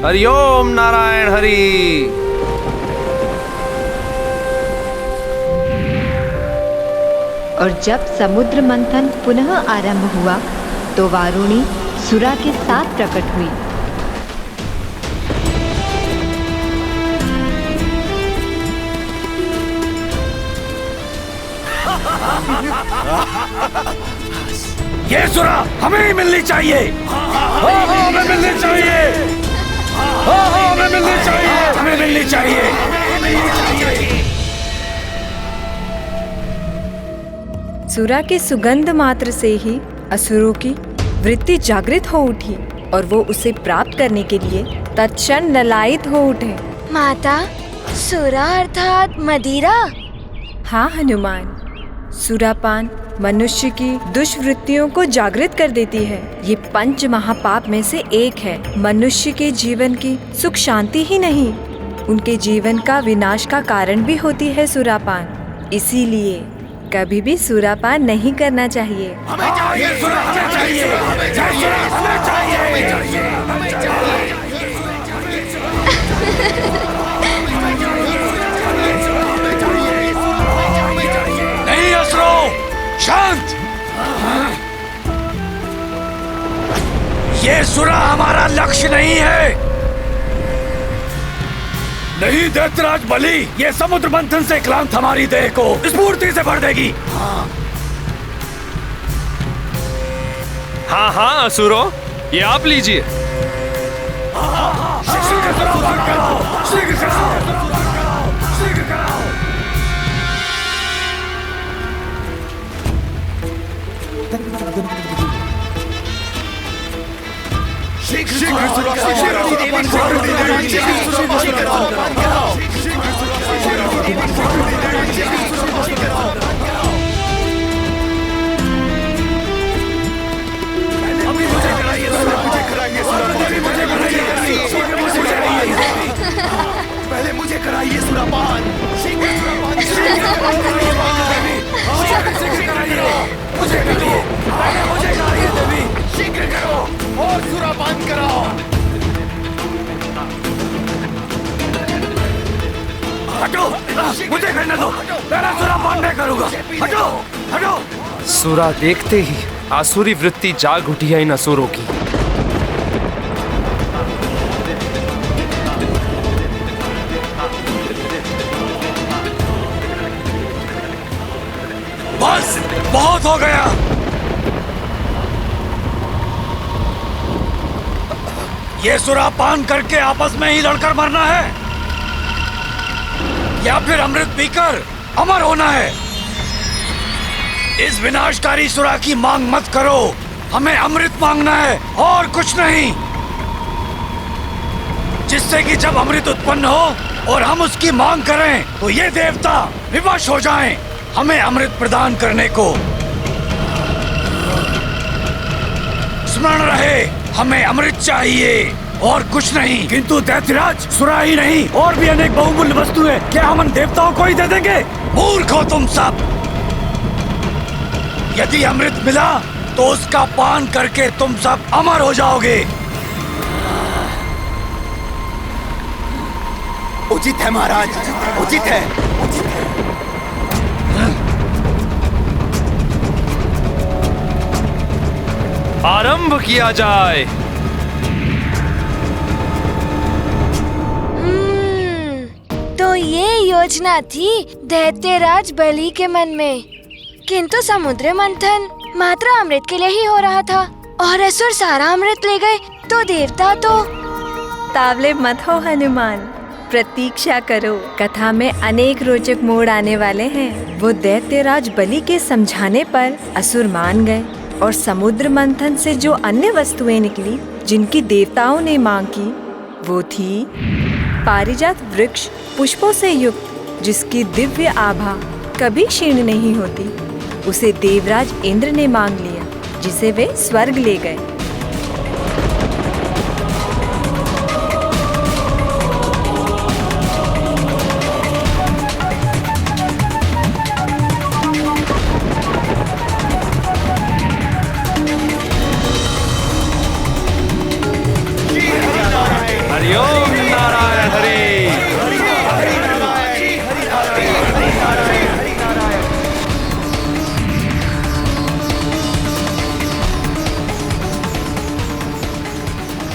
हरि ओम नारायण हरि। और जब समुद्र मंथन पुनः आरंभ हुआ तो वारुणी सुरा के साथ प्रकट हुई। ये सुरा हमें ही मिलनी चाहिए। हमें मिलनी चाहिए। हमें मिलनी चाहिए। हमें मिलनी चाहिए। सुरा के सुगंध मात्र से ही असुरों की वृत्ति जागृत हो उठी और वो उसे प्राप्त करने के लिए तत्क्षण ललायित हो उठे। माता, सुरा अर्थात मदिरा? हाँ हनुमान, सुरापान मनुष्य की दुष्वृत्तियों को जागृत कर देती है। ये पंच महापाप में से एक है। मनुष्य के जीवन की सुख शांति ही नहीं, उनके जीवन का विनाश का कारण भी होती है सुरापान। इसीलिए कभी भी सुरापान नहीं करना चाहिए। हमें चाहिए सुरा, हमें चाहिए। हमें चाहिए, हमें चाहिए। हमें चाहिए। नहीं असुरों, शांत। ये सुरा हमारा लक्ष्य नहीं है। नहीं दैत्यराज बलि, ये समुद्र मंथन से क्लांत हमारी देह को स्फूर्ति से भर देगी। हाँ हाँ असुरों, ये आप लीजिए। पहले मुझे कराइए सुरापान। मुझे कराइए देवी, शीघ्र करो और सुरापान कराओ। हटो, मुझे करने दो। मैं सुरापान नहीं करूंगा। हटो, हटो। सुरा देखते ही आसुरी वृत्ति जाग उठी है इन असुरों की। बस बहुत हो गया। ये सुरापान करके आपस में ही लड़कर मरना है या फिर अमृत पीकर अमर होना है। इस विनाशकारी सुरा की मांग मत करो। हमें अमृत मांगना है और कुछ नहीं, जिससे कि जब अमृत उत्पन्न हो और हम उसकी मांग करें तो ये देवता विवश हो जाएं हमें अमृत प्रदान करने को। स्मरण रहे, हमें अमृत चाहिए और कुछ नहीं। किंतु दैत्यराज, सुरा ही नहीं और भी अनेक बहुमूल्य वस्तुएं क्या हम उन देवताओं को ही दे देंगे? मूर्ख हो तुम सब। यदि अमृत मिला तो उसका पान करके तुम सब अमर हो जाओगे। उचित है महाराज, उचित है। आरंभ किया जाए। तो ये योजना थी दैत्यराज बलि के मन में। किंतु समुद्र मंथन मात्र अमृत के लिए ही हो रहा था और असुर सारा अमृत ले गए तो देवता तो। तावले मत हो हनुमान, प्रतीक्षा करो। कथा में अनेक रोचक मोड़ आने वाले हैं। वो दैत्यराज बलि के समझाने पर असुर मान गए और समुद्र मंथन से जो अन्य वस्तुएं निकली जिनकी देवताओं ने मांग की, वो थी पारिजात वृक्ष पुष्पों से युक्त, जिसकी दिव्य आभा कभी क्षीण नहीं होती। उसे देवराज इंद्र ने मांग लिया, जिसे वे स्वर्ग ले गए। हरि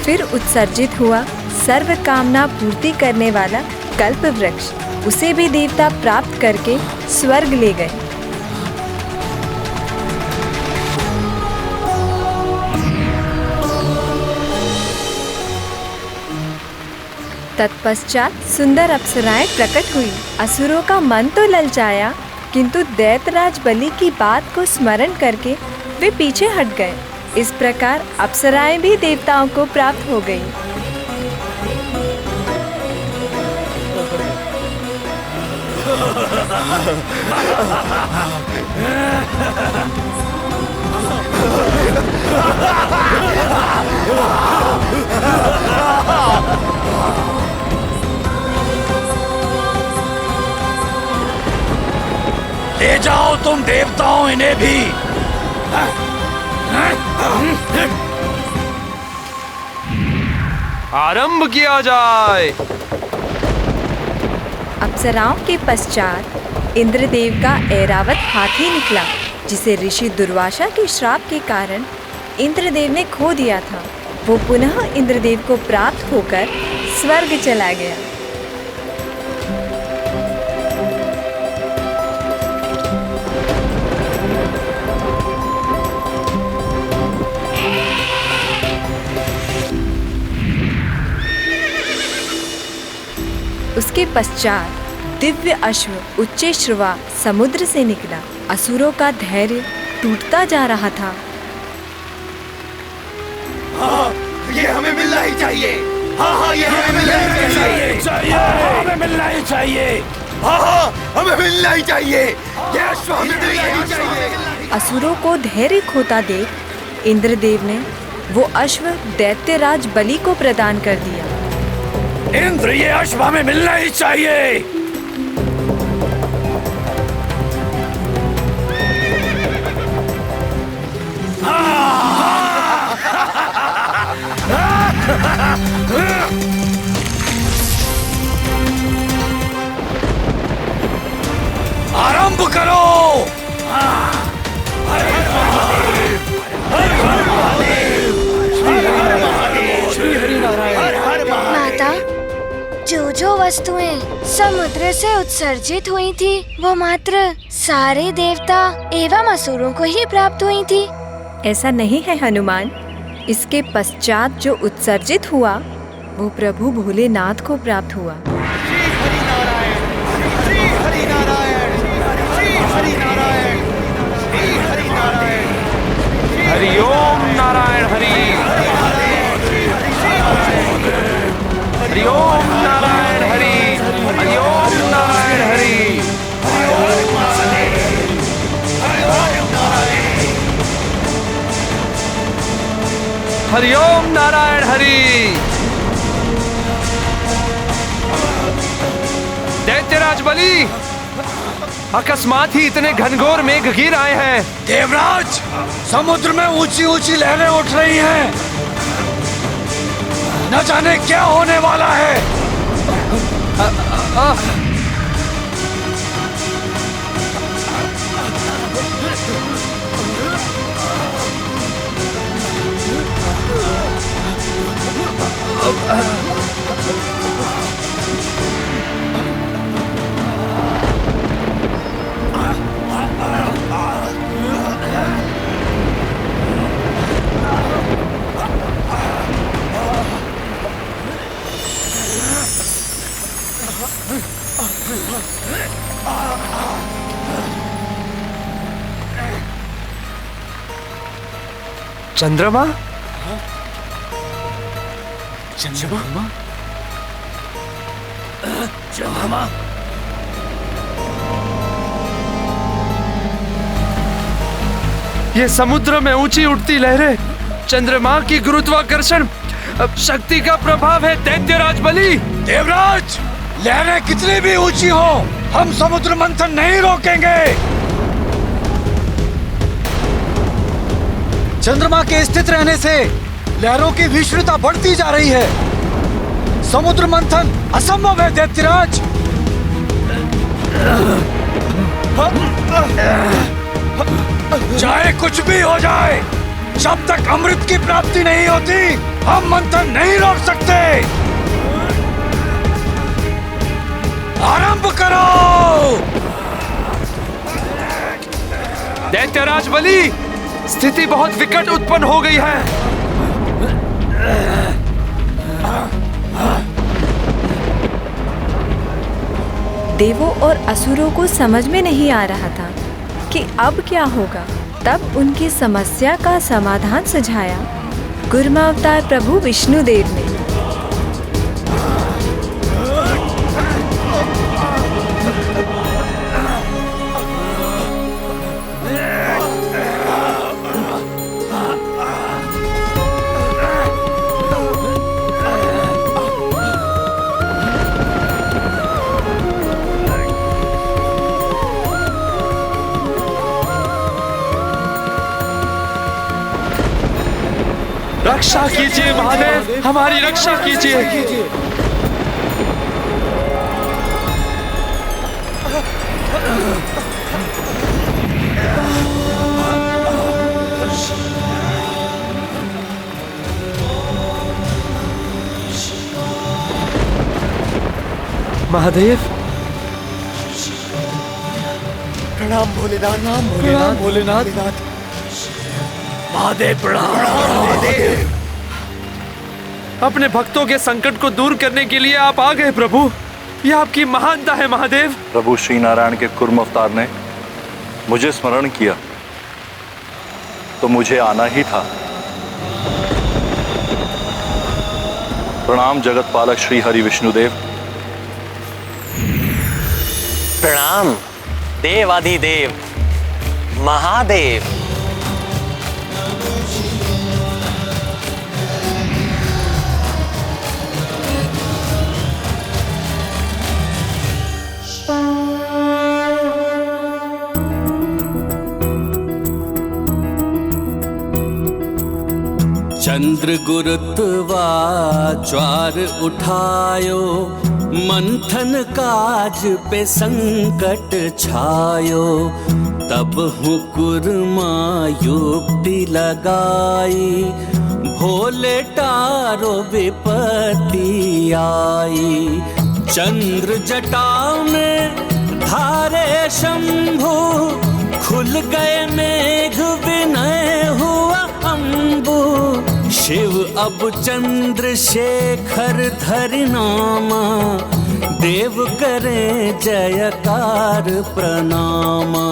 फिर उत्सर्जित हुआ सर्व कामना पूर्ति करने वाला कल्प वृक्ष। उसे भी देवता प्राप्त करके स्वर्ग ले गए। तत्पश्चात सुंदर अप्सराएं प्रकट हुई। असुरों का मन तो ललचाया, किंतु दैत्यराज बलि की बात को स्मरण करके वे पीछे हट गए। इस प्रकार अप्सराएं भी देवताओं को प्राप्त हो गई। ले जाओ तुम देवताओं इन्हें भी। आरंभ किया जाए। अप्सराओं के पश्चात इंद्रदेव का ऐरावत हाथी निकला, जिसे ऋषि दुर्वासा के श्राप के कारण इंद्रदेव ने खो दिया था। वो पुनः इंद्रदेव को प्राप्त होकर स्वर्ग चला गया। उसके पश्चात दिव्य अश्व उच्चैश्रवा समुद्र से निकला। असुरों का धैर्य टूटता जा रहा था। ये हमें मिलना ही चाहिए। हाँ, ये हमें मिलना ही चाहिए। हमें मिलना ही चाहिए। हमें मिलना ही चाहिए। ये अश्व हमें मिलना ही चाहिए। असुरों को धैर्य खोता देख इंद्रदेव ने वो अश्व दैत्यराज बलि को प्रदान कर दिया। इंद्र, ये अश्व हमें मिलना ही चाहिए। आरंभ करो। माता, जो वस्तुएं समुद्र से उत्सर्जित हुई थी, वो मात्र सारे देवता एवं असुरों को ही प्राप्त हुई थी। ऐसा नहीं है हनुमान। इसके पश्चात जो उत्सर्जित हुआ वो प्रभु भोलेनाथ को प्राप्त हुआ। हरि ओम नारायण हरि। हरि ओम नारायण हरि। हरि ओम नारायण हरि। हरि ओम नारायण हरि। दैत्यराज बलि, अकस्मात ही इतने घनघोर मेघ गिर आए हैं। देवराज, समुद्र में ऊंची ऊंची लहरें उठ रही हैं। न जाने क्या होने वाला है। चंद्रमा? चंद्रमा? चंद्रमा? ये समुद्र में ऊंची उठती लहरें चंद्रमा की गुरुत्वाकर्षण शक्ति का प्रभाव है दैत्यराज बलि। देवराज, लहरें कितनी भी ऊंची हो, हम समुद्र मंथन नहीं रोकेंगे। चंद्रमा के स्थित रहने से लहरों की विश्वता बढ़ती जा रही है। समुद्र मंथन असंभव है दैत्यराज। चाहे कुछ भी हो जाए, जब तक अमृत की प्राप्ति नहीं होती हम मंथन नहीं रोक सकते। आरंभ करो। दैत्यराज बलि, स्थिति बहुत विकट उत्पन्न हो गई है। देवों और असुरों को समझ में नहीं आ रहा था कि अब क्या होगा। तब उनकी समस्या का समाधान सुझाया कूर्मावतार प्रभु विष्णुदेव ने। रक्षा कीजिए महादेव, हमारी रक्षा कीजिए। महादेव, प्रणाम भोलेनाथ। प्रणाम भोलेनाथ। महादेव प्रणाम। अपने भक्तों के संकट को दूर करने के लिए आप आ गए प्रभु। यह आपकी महानता है महादेव। प्रभु श्री नारायण के कूर्म अवतार ने मुझे स्मरण किया तो मुझे आना ही था। प्रणाम जगत पालक श्री हरि विष्णुदेव। प्रणाम देवाधिदेव महादेव। चंद्र गुरुत्वा ज्वार उठायो, मंथन काज पे संकट छायो। तब हूँ कुर्मा युक्ति लगाई, भोले टारो विपत्ति आई। चंद्र जटा में धारे शंभु, खुल गए मेघ विनय हुआ अम्बु। शिव अब चंद्रशेखर धरि नामा, देव करें जयकार प्रणामा।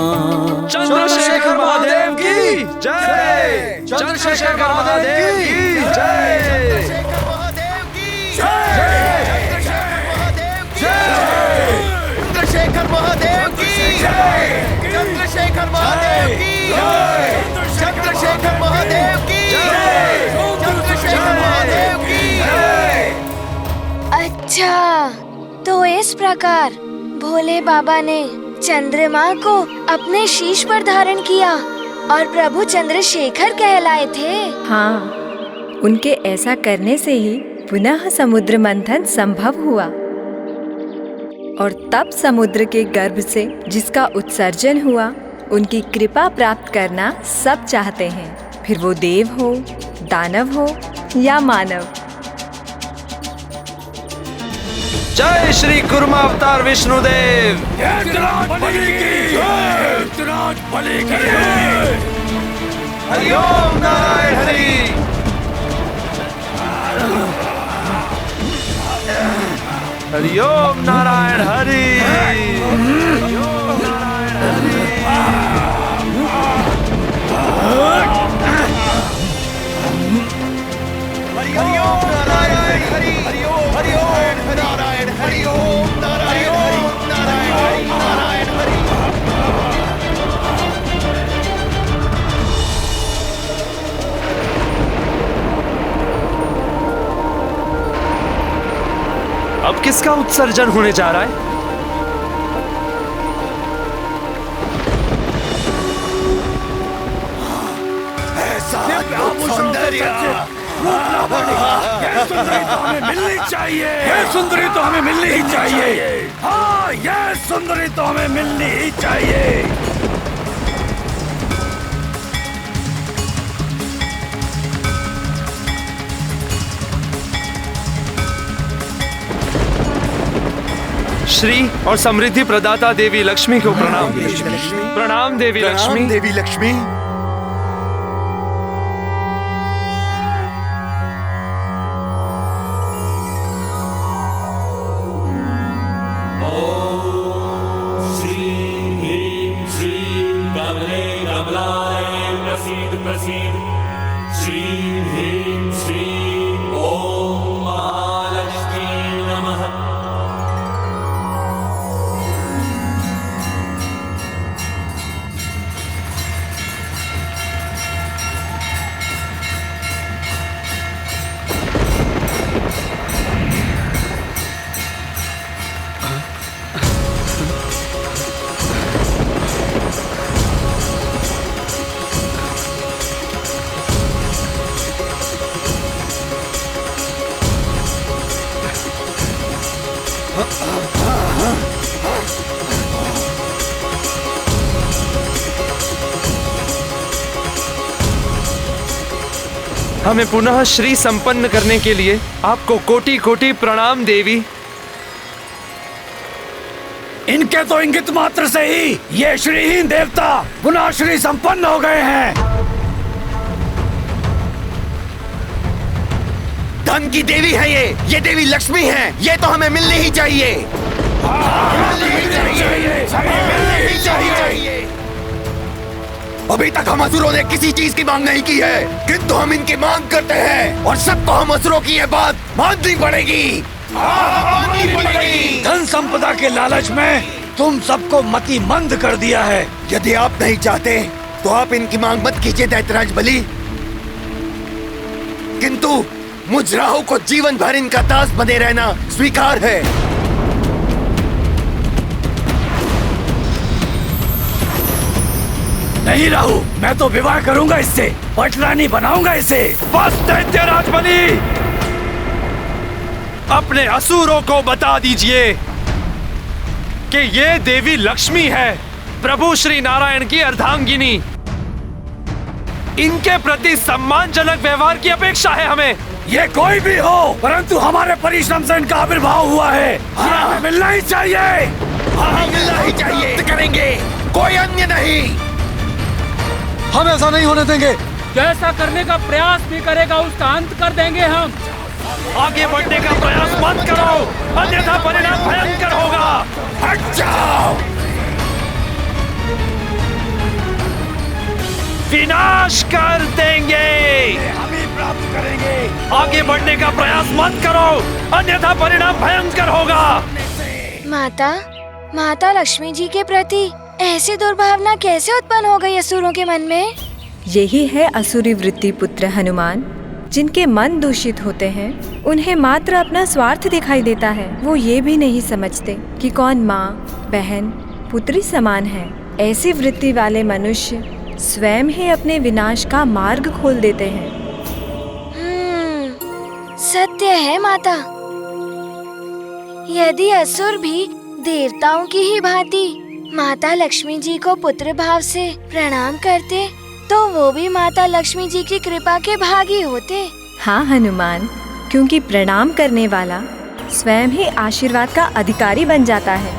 चंद्रशेखर महादेव की जय। चंद्रशेखर महादेव की जय। चंद्रशेखर महादेव की जय। चंद्रशेखर महादेव की जय। चंद्रशेखर महादेव की जय। चंद्रशेखर महादेव की जय। अच्छा, तो इस प्रकार भोले बाबा ने चंद्रमा को अपने शीश पर धारण किया और प्रभु चंद्रशेखर कहलाए थे। हाँ, उनके ऐसा करने से ही पुनः समुद्र मंथन संभव हुआ। और तब समुद्र के गर्भ से जिसका उत्सर्जन हुआ, उनकी कृपा प्राप्त करना सब चाहते हैं, फिर वो देव हो, दानव हो या मानव। जय श्री कूर्मा अवतार विष्णुदेव। हरि ओम नारायण हरि। हरि ओम नारायण हरि। हरि ओम नारायण हरि। हरि ओम नारायण हरि। हरि ओम नारायण हरि। ओम नारायण हरि। नारायण हरि। अब किसका उत्सर्जन होने जा रहा है? मिलनी चाहिए। ये सुंदरी तो हमें मिलनी ही चाहिए। हाँ, ये सुंदरी तो हमें मिलनी ही चाहिए। श्री और समृद्धि प्रदाता देवी लक्ष्मी को प्रणाम। प्रणाम देवी लक्ष्मी। देवी लक्ष्मी। हमें पुनः श्री संपन्न करने के लिए आपको कोटि कोटि प्रणाम देवी। इनके तो इंगित मात्र से ही ये श्रीहीन देवता पुनः श्री संपन्न हो गए हैं। धन की देवी है ये देवी लक्ष्मी है। ये तो हमें मिलनी ही चाहिए। मिलनी ही चाहिए। अभी तक हम असुरों ने किसी चीज की मांग नहीं की है, किंतु हम इनकी मांग करते हैं और सबको हम असुरों की ये बात माननी पड़ेगी। धन संपदा के लालच में तुम सबको मति मंद कर दिया है। यदि आप नहीं चाहते तो आप इनकी मांग मत कीजिए दैत्यराज बलि, किंतु मुझ राहु को जीवन भर इनका दास बने रहना स्वीकार है। नहीं राहु, मैं तो विवाह करूंगा इससे, पटरानी बनाऊंगा इसे। बस दैत्यराज बलि, अपने असुरों को बता दीजिए कि ये देवी लक्ष्मी है, प्रभु श्री नारायण की अर्धांगिनी। इनके प्रति सम्मानजनक व्यवहार की अपेक्षा है हमें। ये कोई भी हो, परंतु हमारे परिश्रम से इनका आविर्भाव हुआ है। हमें मिलना ही चाहिए। मिलना ही चाहिए। करेंगे, कोई अन्य नहीं। हम ऐसा नहीं होने देंगे। जैसा करने का प्रयास भी करेगा उसका अंत कर देंगे हम। आगे बढ़ने का प्रयास मत करो, अन्यथा परिणाम भयंकर होगा। हट जाओ। विनाश कर देंगे, हम ही प्राप्त करेंगे। आगे बढ़ने का प्रयास मत करो, अन्यथा परिणाम भयंकर होगा। माता लक्ष्मी जी के प्रति ऐसी दुर्भावना कैसे उत्पन्न हो गई असुरों के मन में? यही है असुरी वृत्ति पुत्र हनुमान। जिनके मन दूषित होते हैं उन्हें मात्र अपना स्वार्थ दिखाई देता है। वो ये भी नहीं समझते कि कौन माँ, बहन, पुत्री समान है। ऐसी वृत्ति वाले मनुष्य स्वयं ही अपने विनाश का मार्ग खोल देते हैं। सत्य है माता। यदि असुर भी देवताओं की ही भांति माता लक्ष्मी जी को पुत्र भाव से प्रणाम करते तो वो भी माता लक्ष्मी जी की कृपा के भागी होते। हाँ हनुमान, क्योंकि प्रणाम करने वाला स्वयं ही आशीर्वाद का अधिकारी बन जाता है।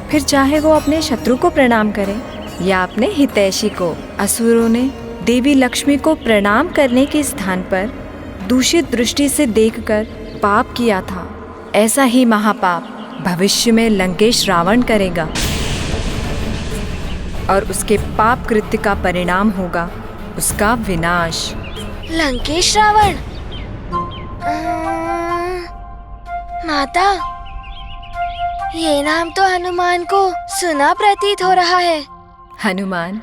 फिर चाहे वो अपने शत्रु को प्रणाम करे या अपने हितैषी को। असुरों ने देवी लक्ष्मी को प्रणाम करने के स्थान पर दूषित दृष्टि से देखकर पाप किया था। ऐसा ही महापाप भविष्य में लंकेश रावण करेगा और उसके पाप कृत्य का परिणाम होगा उसका विनाश। लंकेश रावण? माता, ये नाम तो हनुमान को सुना प्रतीत हो रहा है। हनुमान,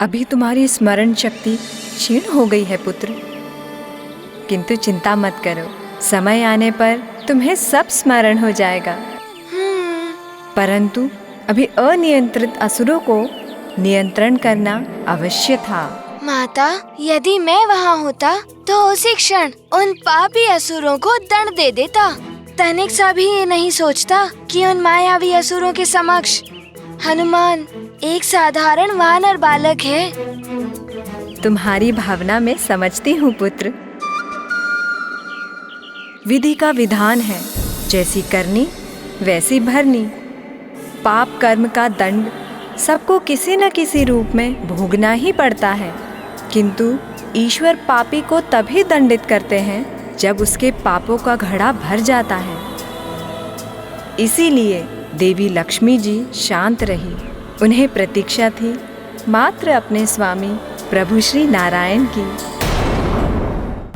अभी तुम्हारी स्मरण शक्ति क्षीण हो गई है पुत्र, किंतु चिंता मत करो, समय आने पर तुम्हें सब स्मरण हो जाएगा। परंतु अभी अनियंत्रित असुरों को नियंत्रण करना अवश्य था। माता, यदि मैं वहाँ होता तो उसी क्षण उन पापी असुरों को दंड दे देता। तनिक सा भी ये नहीं सोचता कि उन मायावी असुरों के समक्ष हनुमान एक साधारण वानर बालक है। तुम्हारी भावना में समझती हूँ पुत्र। विधि का विधान है, जैसी करनी वैसी भरनी। पाप कर्म का दंड सबको किसी न किसी रूप में भोगना ही पड़ता है, किंतु ईश्वर पापी को तभी दंडित करते हैं जब उसके पापों का घड़ा भर जाता है। इसीलिए देवी लक्ष्मी जी शांत रही। उन्हें प्रतीक्षा थी मात्र अपने स्वामी प्रभु श्री नारायण की।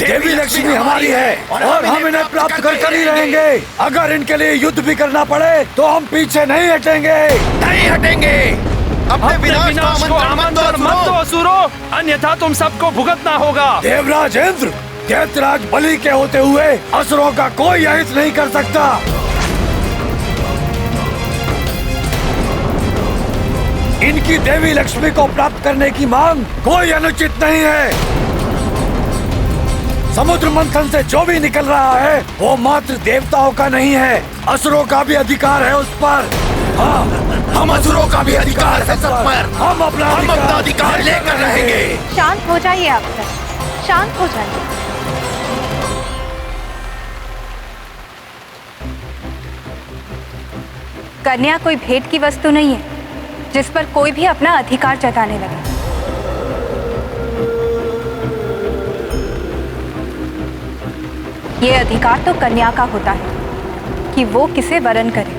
देवी लक्ष्मी हमारी है और हम इन्हें प्राप्त कर ही रहेंगे। अगर इनके लिए युद्ध भी करना पड़े तो हम पीछे नहीं हटेंगे। नहीं हटेंगे। अपने विनाश को आमंत्रण मत दो असुरों, अन्यथा तुम सबको भुगतना होगा। देवराज इंद्र, दैत्यराज बलि के होते हुए असुरों का कोई अहित नहीं कर सकता। इनकी देवी लक्ष्मी को प्राप्त करने की मांग कोई अनुचित नहीं है। समुद्र मंथन से जो भी निकल रहा है वो मात्र देवताओं का नहीं है, असुरों का भी अधिकार है उस पर। हाँ, हम असुरों का भी अधिकार है सब पर। हम अपना अधिकार लेकर रहेंगे। शांत हो जाइए आप सब, शांत हो जाइए। कन्या कोई भेंट की वस्तु नहीं है जिस पर कोई भी अपना अधिकार जताने लगे। ये अधिकार तो कन्या का होता है कि वो किसे वरण करे।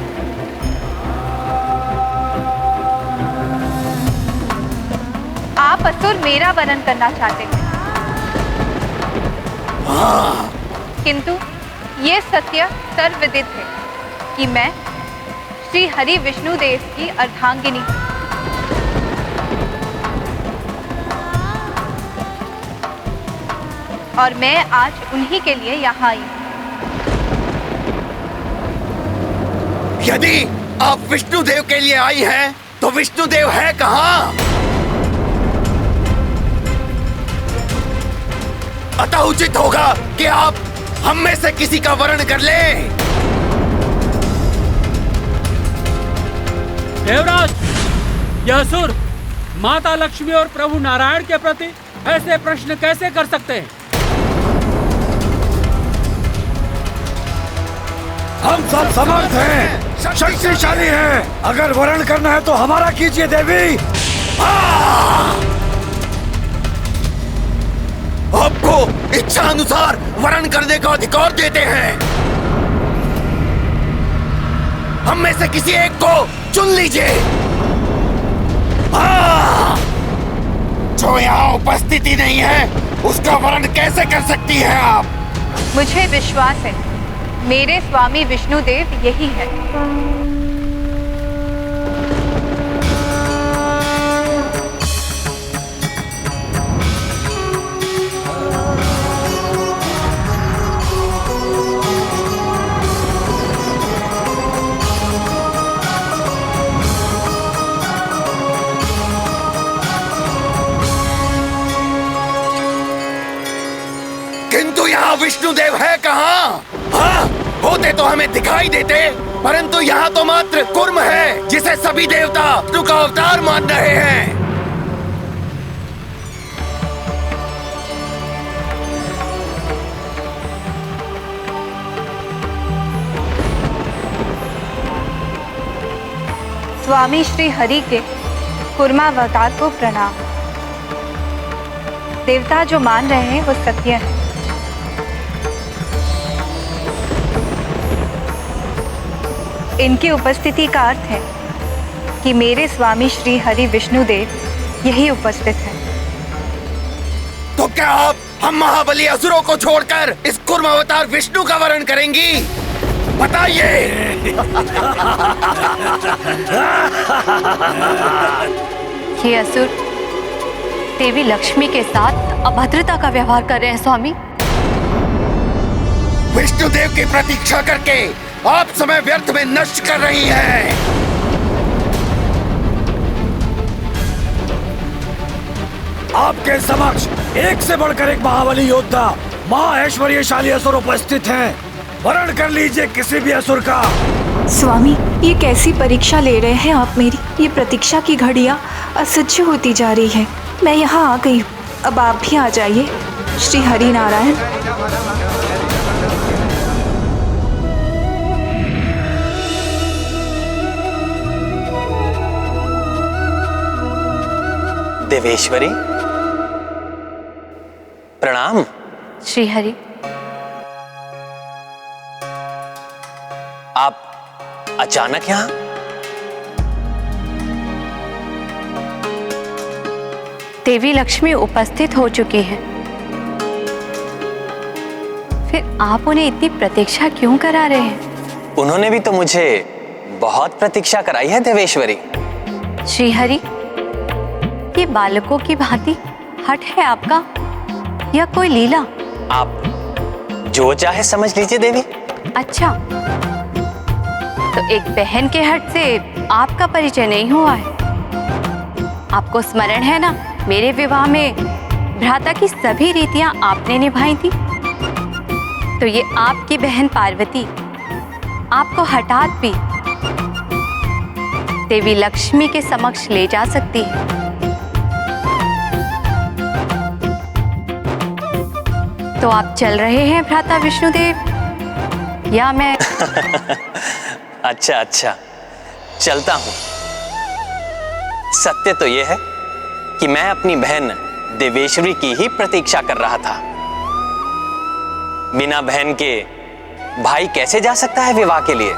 आप असुर मेरा वरण करना चाहते हैं, किंतु ये सत्य सर्वविदित है कि मैं श्री हरि विष्णु देव की अर्धांगिनी और मैं आज उन्हीं के लिए यहाँ आई हूँ। यदि आप विष्णु देव के लिए आई हैं, तो विष्णु देव है कहाँ? अतः उचित होगा कि आप हम में से किसी का वरण कर लें। देवराज, यह असुर माता लक्ष्मी और प्रभु नारायण के प्रति ऐसे प्रश्न कैसे कर सकते हैं? हम सब समर्थ हैं, शक्तिशाली हैं। अगर वरण करना है तो हमारा कीजिए देवी। आपको इच्छा अनुसार वरण करने का अधिकार देते हैं। हम में से किसी एक को चुन लीजिए। जो यहाँ उपस्थिति नहीं है उसका वरण कैसे कर सकती है आप? मुझे विश्वास है मेरे स्वामी विष्णुदेव यही है। किंतु यहाँ विष्णुदेव है कहाँ? हाँ, होते तो हमें दिखाई देते, परंतु यहाँ तो मात्र कुर्म है जिसे सभी देवता विष्णु का अवतार मान रहे हैं। स्वामी श्री हरि के कुर्मावतार को प्रणाम। देवता जो मान रहे हैं वो सत्य है। इनकी उपस्थिति का अर्थ है कि मेरे स्वामी श्री हरि विष्णुदेव यही उपस्थित है। तो क्या आप हम महाबली असुरों को छोड़कर इस कुर्म अवतार विष्णु का वरण करेंगी? बताइए। ये असुर देवी लक्ष्मी के साथ अभद्रता का व्यवहार कर रहे हैं स्वामी। विष्णुदेव की प्रतीक्षा करके आप समय व्यर्थ में नष्ट कर रही हैं। आपके समक्ष एक से बढ़कर एक महाबली योद्धा महा ऐश्वर्यशाली असुर उपस्थित हैं। वरण कर लीजिए किसी भी असुर का। स्वामी, ये कैसी परीक्षा ले रहे हैं आप मेरी? ये प्रतीक्षा की घड़ियां असह्य होती जा रही है। मैं यहाँ आ गई हूँ, अब आप भी आ जाइए। श्री हरि नारायण। देवेश्वरी, प्रणाम। श्रीहरि, आप अचानक यहाँ? देवी लक्ष्मी उपस्थित हो चुकी हैं। फिर आप उन्हें इतनी प्रतीक्षा क्यों करा रहे हैं? उन्होंने भी तो मुझे बहुत प्रतीक्षा कराई है देवेश्वरी। श्रीहरि, ये बालकों की भांति हठ है आपका या कोई लीला? आप जो चाहे समझ लीजिए देवी। अच्छा, तो एक बहन के हट से आपका परिचय नहीं हुआ है? आपको स्मरण है ना, मेरे विवाह में भ्राता की सभी रीतियां आपने निभाई थी। तो ये आपकी बहन पार्वती आपको हठात भी देवी लक्ष्मी के समक्ष ले जा सकती है। तो आप चल रहे हैं भ्राता विष्णुदेव, या मैं? अच्छा अच्छा, चलता हूं। सत्य तो यह है कि मैं अपनी बहन देवेश्वरी की ही प्रतीक्षा कर रहा था। बिना बहन के भाई कैसे जा सकता है विवाह के लिए?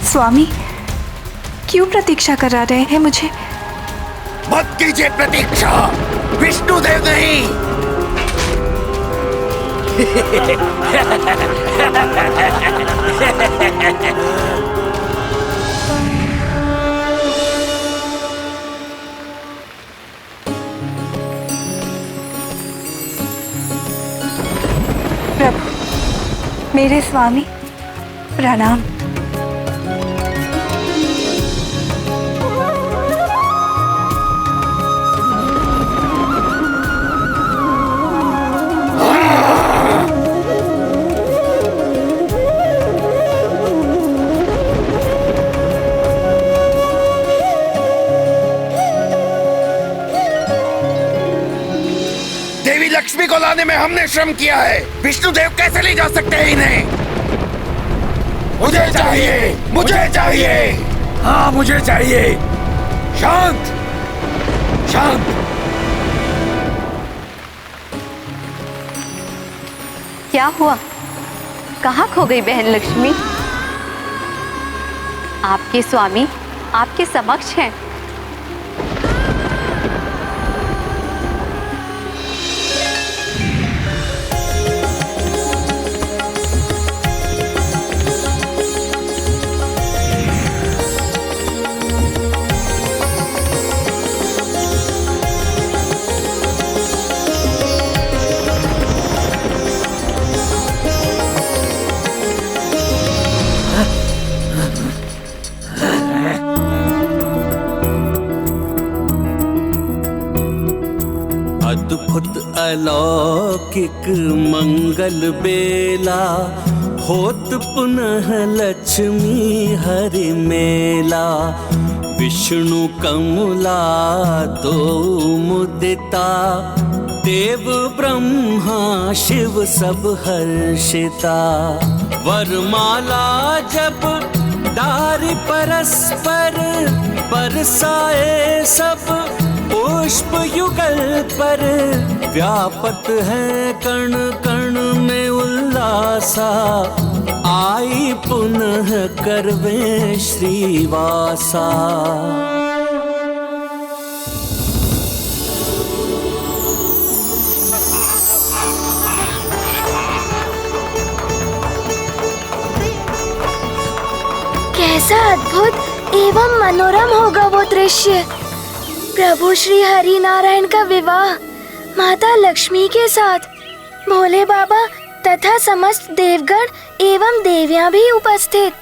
स्वामी, क्यों प्रतीक्षा करा रहे हैं मुझे? मत कीजिए प्रतीक्षा, विष्णुदेव नहीं। प्रभु, मेरे स्वामी, प्रणाम। देवी लक्ष्मी को लाने में हमने श्रम किया है, विष्णुदेव कैसे ले जा सकते हैं इन्हें? मुझे चाहिए, मुझे चाहिए। हाँ, मुझे चाहिए। शांत, शांत। क्या हुआ? कहाँ खो गई बहन लक्ष्मी? आपके स्वामी आपके समक्ष हैं। अद्भुत अलौकिक मंगल बेला, होत पुनः लक्ष्मी हरि मेला। विष्णु कमला दो मुदिता, देव ब्रह्मा शिव सब हर्षिता। वरमाला जब डारि परस्पर, बरसाए सब पुष्प युगल पर। व्यापत है कण कण में उल्लासा, आई पुनः करवे श्रीवासा। कैसा अद्भुत एवं मनोरम होगा वो दृश्य। प्रभु श्री हरि नारायण का विवाह माता लक्ष्मी के साथ, भोले बाबा तथा समस्त देवगण एवं देवियां भी उपस्थित।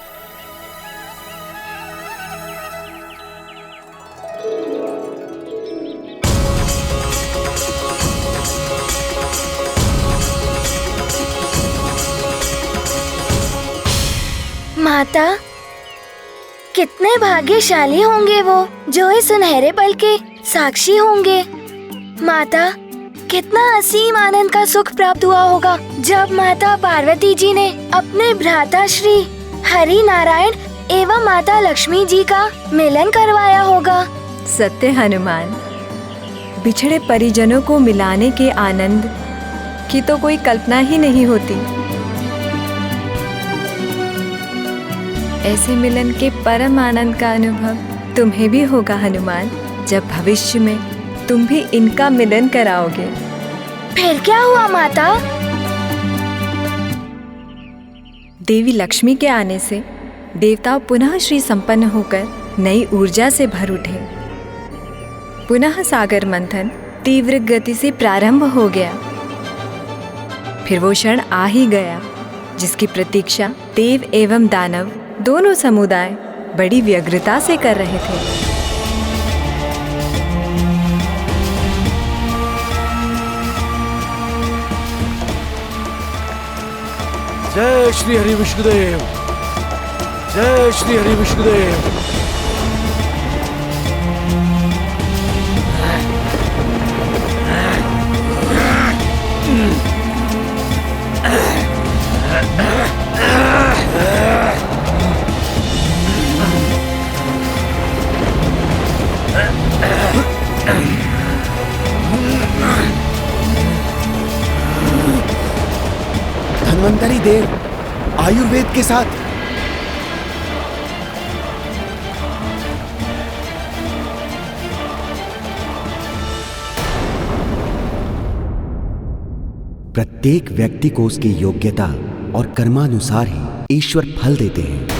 माता, कितने भाग्यशाली होंगे वो जो इस सुनहरे पल के साक्षी होंगे। माता, कितना असीम आनंद का सुख प्राप्त हुआ होगा जब माता पार्वती जी ने अपने भ्राता श्री हरि नारायण एवं माता लक्ष्मी जी का मिलन करवाया होगा। सत्य हनुमान, बिछड़े परिजनों को मिलाने के आनंद की तो कोई कल्पना ही नहीं होती। ऐसे मिलन के परम आनंद का अनुभव तुम्हें भी होगा हनुमान, जब भविष्य में तुम भी इनका मिलन कराओगे। फिर क्या हुआ माता? देवी लक्ष्मी के आने से देवता पुनः श्री संपन्न होकर नई ऊर्जा से भर उठे। पुनः सागर मंथन तीव्र गति से प्रारंभ हो गया। फिर वो क्षण आ ही गया जिसकी प्रतीक्षा देव एवं दानव दोनों समुदाय बड़ी व्यग्रता से कर रहे थे। जय श्री हरि विष्णुदेव, जय श्री हरि विष्णुदेव। धन्वंतरी देव आयुर्वेद के साथ प्रत्येक व्यक्ति को उसकी योग्यता और कर्मानुसार ही ईश्वर फल देते हैं।